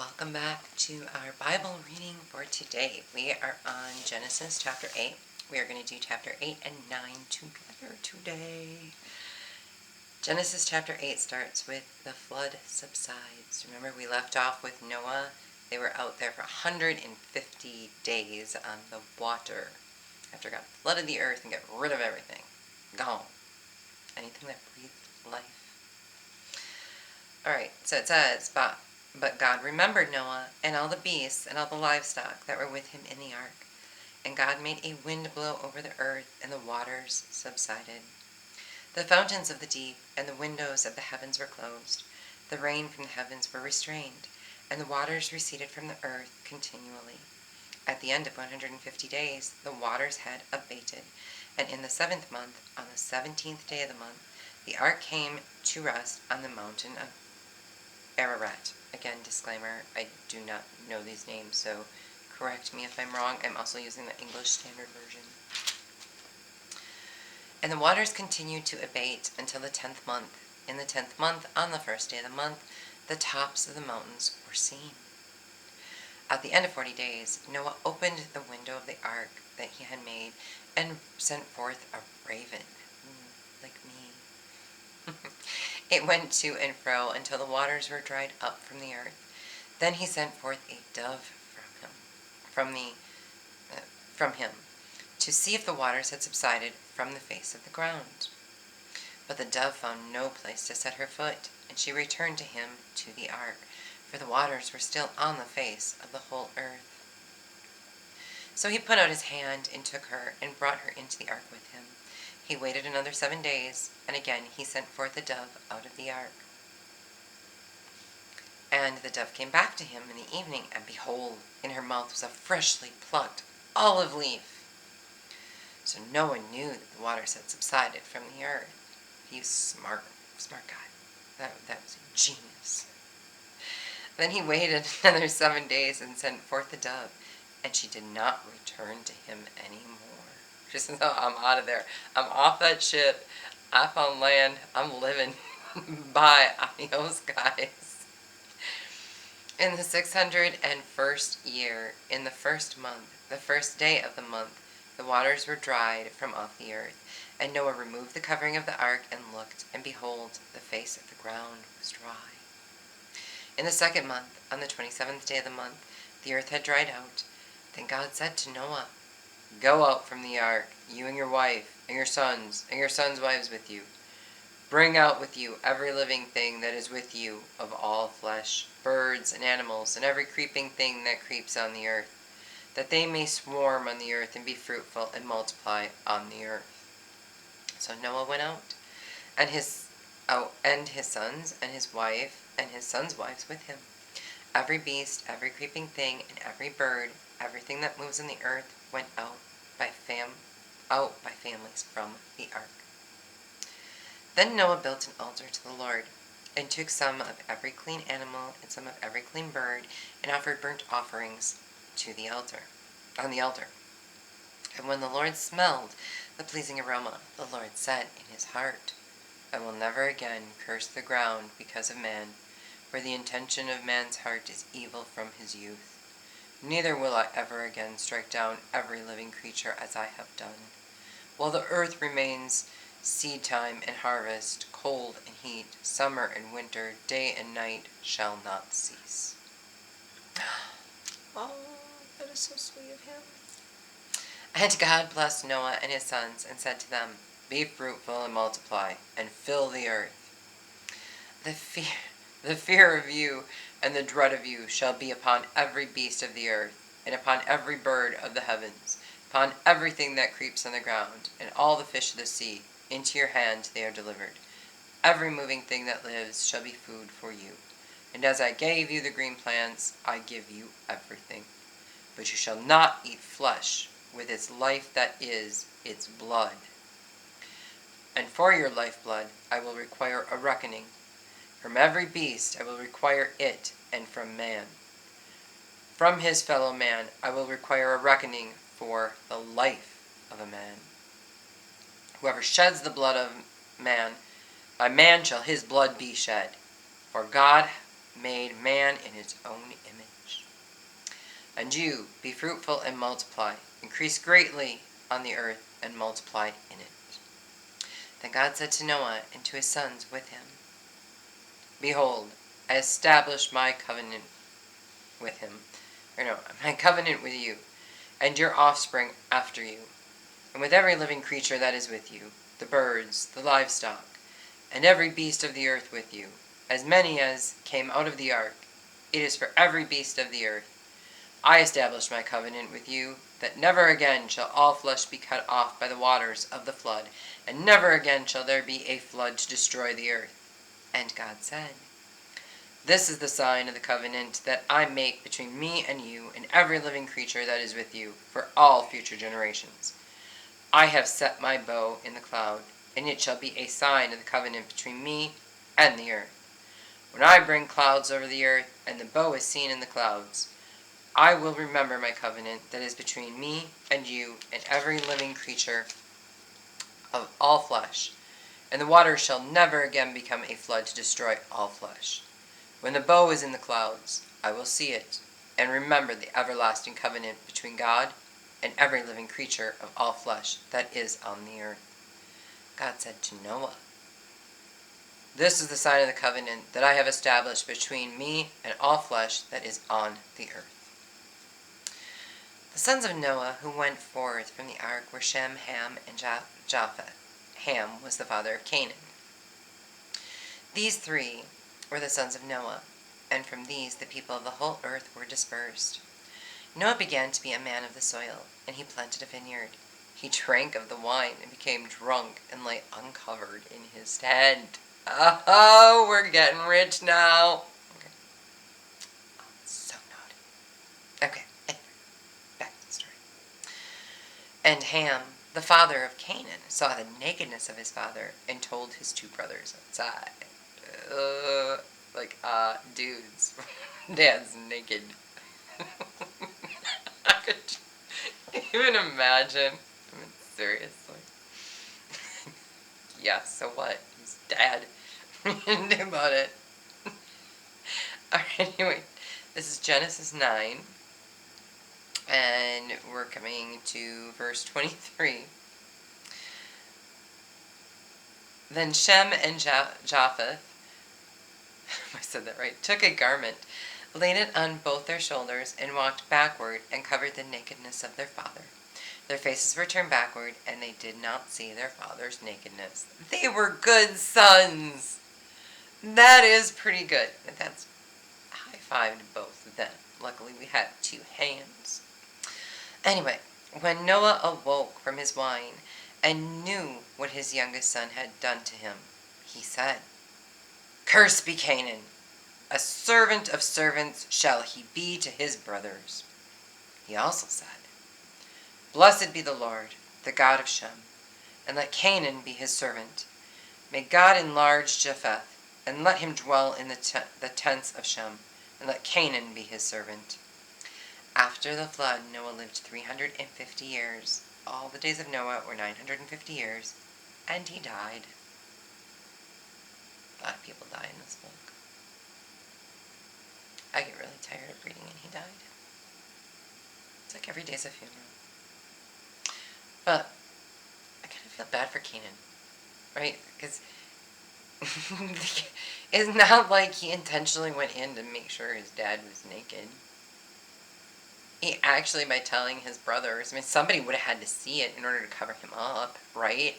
Welcome back to our Bible reading for today. We are on Genesis chapter 8. We are going to do chapter 8 and 9 together today. Genesis chapter 8 starts with the flood subsides. Remember, we left off with Noah. They were out there for 150 days on the water after God flooded the earth and got rid of everything. Gone. Anything that breathed life. Alright, so it says, But God remembered Noah and all the beasts and all the livestock that were with him in the ark. And God made a wind blow over the earth, and the waters subsided. The fountains of the deep and the windows of the heavens were closed. The rain from the heavens were restrained, and the waters receded from the earth continually. At the end of 150 days, the waters had abated, and in the 7th month, on the 17th day of the month, the ark came to rest on the mountain of Ararat. Again, disclaimer, I do not know these names, so correct me if I'm wrong. I'm also using the English Standard Version. And the waters continued to abate until the 10th month. In the 10th month, on the first day of the month, the tops of the mountains were seen. At the end of 40 days, Noah opened the window of the ark that he had made and sent forth a raven, like me. It went to and fro until the waters were dried up from the earth. Then he sent forth a dove from him, to see if the waters had subsided from the face of the ground. But the dove found no place to set her foot, and she returned to him to the ark, for the waters were still on the face of the whole earth. So he put out his hand and took her and brought her into the ark with him. He waited another 7 days, and again he sent forth a dove out of the ark. And the dove came back to him in the evening, and behold, in her mouth was a freshly plucked olive leaf. So Noah knew that the waters had subsided from the earth. He was smart guy. That was a genius. Then he waited another 7 days and sent forth the dove, and she did not return to him anymore. Just so I'm out of there. I'm off that ship. I found land. I'm living. Bye. Adios, guys. In the 601st year, in the 1st month, the 1st day of the month, the waters were dried from off the earth. And Noah removed the covering of the ark and looked, and behold, the face of the ground was dry. In the 2nd month, on the 27th day of the month, the earth had dried out. Then God said to Noah, Go out from the ark, you and your wife, and your sons wives with you. Bring out with you every living thing that is with you of all flesh, birds and animals, and every creeping thing that creeps on the earth, that they may swarm on the earth and be fruitful and multiply on the earth. So Noah went out, and his sons and his wife and his sons' wives with him. Every beast, every creeping thing, and every bird, everything that moves on the earth went out by families from the ark. Then Noah built an altar to the Lord, and took some of every clean animal and some of every clean bird, and offered burnt offerings on the altar. And when the Lord smelled the pleasing aroma, the Lord said in his heart, I will never again curse the ground because of man, for the intention of man's heart is evil from his youth. Neither will I ever again strike down every living creature as I have done. While the earth remains, seed time and harvest, cold and heat, summer and winter, day and night shall not cease. Oh, that is so sweet of him. And God blessed Noah and his sons and said to them, Be fruitful and multiply, and fill the earth. The fear of you and the dread of you shall be upon every beast of the earth, and upon every bird of the heavens, upon everything that creeps on the ground, and all the fish of the sea. Into your hand they are delivered. Every moving thing that lives shall be food for you. And as I gave you the green plants, I give you everything. But you shall not eat flesh with its life, that is, its blood. And for your lifeblood I will require a reckoning. From every beast I will require it, and from man. From his fellow man I will require a reckoning for the life of a man. Whoever sheds the blood of man, by man shall his blood be shed. For God made man in his own image. And you, be fruitful and multiply, increase greatly on the earth and multiply in it. Then God said to Noah and to his sons with him, Behold, I establish my covenant with him, my covenant with you, and your offspring after you, and with every living creature that is with you, the birds, the livestock, and every beast of the earth with you, as many as came out of the ark. It is for every beast of the earth. I establish my covenant with you, that never again shall all flesh be cut off by the waters of the flood, and never again shall there be a flood to destroy the earth. And God said, This is the sign of the covenant that I make between me and you and every living creature that is with you for all future generations. I have set my bow in the cloud, and it shall be a sign of the covenant between me and the earth. When I bring clouds over the earth, and the bow is seen in the clouds, I will remember my covenant that is between me and you and every living creature of all flesh, and the waters shall never again become a flood to destroy all flesh. When the bow is in the clouds, I will see it, and remember the everlasting covenant between God and every living creature of all flesh that is on the earth. God said to Noah, This is the sign of the covenant that I have established between me and all flesh that is on the earth. The sons of Noah who went forth from the ark were Shem, Ham, and Japheth. Ham was the father of Canaan. These three were the sons of Noah, and from these the people of the whole earth were dispersed. Noah began to be a man of the soil, and he planted a vineyard. He drank of the wine and became drunk and lay uncovered in his tent. Oh, we're getting rich now. Okay. Oh, so naughty. Okay, anyway, back to the story. And Ham, the father of Canaan, saw the nakedness of his father and told his two brothers outside. Dudes, Dad's naked. I could even imagine. I mean, seriously. Yeah, so what? He's dad. What are you gonna do about it? Alright, anyway, this is Genesis 9. And we're coming to verse 23. Then Shem and Japheth, I said that right, took a garment, laid it on both their shoulders, and walked backward and covered the nakedness of their father. Their faces were turned backward, and they did not see their father's nakedness. They were good sons. That is pretty good. That's high five to both of them. Luckily, we had two hands. Anyway, when Noah awoke from his wine and knew what his youngest son had done to him, he said, Cursed be Canaan. A servant of servants shall he be to his brothers. He also said, Blessed be the Lord, the God of Shem, and let Canaan be his servant. May God enlarge Japheth, and let him dwell in the tents of Shem, and let Canaan be his servant. After the flood, Noah lived 350 years. All the days of Noah were 950 years, and he died. A lot of people die in this book. I get really tired of reading, and he died. It's like every day's a funeral. But I kind of feel bad for Canaan, right? Because it's not like he intentionally went in to make sure his dad was naked. He actually, by telling his brothers, somebody would have had to see it in order to cover him up, right?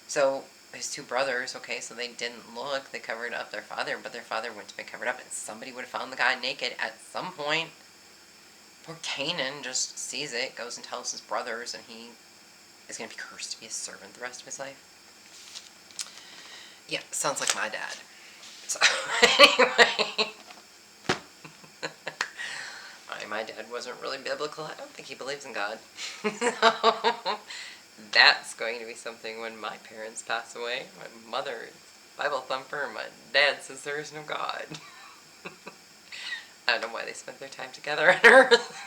So his two brothers, okay, so they didn't look, they covered up their father, but their father wouldn't have been covered up, and somebody would have found the guy naked at some point. Poor Canaan just sees it, goes and tells his brothers, and he is going to be cursed to be a servant the rest of his life. Yeah, sounds like my dad. So, anyway. My dad wasn't really biblical. I don't think he believes in God. That's going to be something when my parents pass away. My mother is Bible thumper, and my dad says there is no God. I don't know why they spent their time together on earth.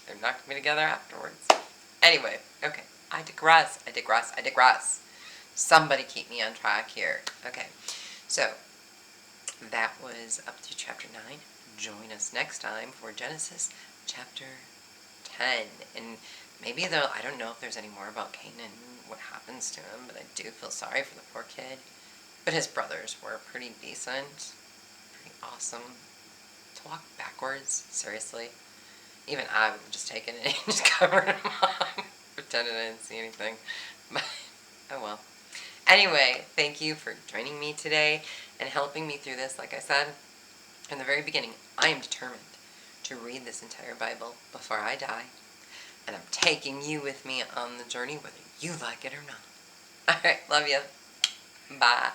They're not going to be together afterwards. Anyway, okay. I digress. Somebody keep me on track here. Okay, so that was up to chapter 9. Join us next time for Genesis chapter 10. And maybe I don't know if there's any more about Canaan and what happens to him, but I do feel sorry for the poor kid. But his brothers were pretty decent, pretty awesome. To walk backwards, seriously. Even I would have just taken it and just covered him up. Pretended I didn't see anything. But, oh well. Anyway, thank you for joining me today and helping me through this. Like I said in the very beginning, I am determined to read this entire Bible before I die. And I'm taking you with me on the journey, whether you like it or not. Alright, love you. Bye.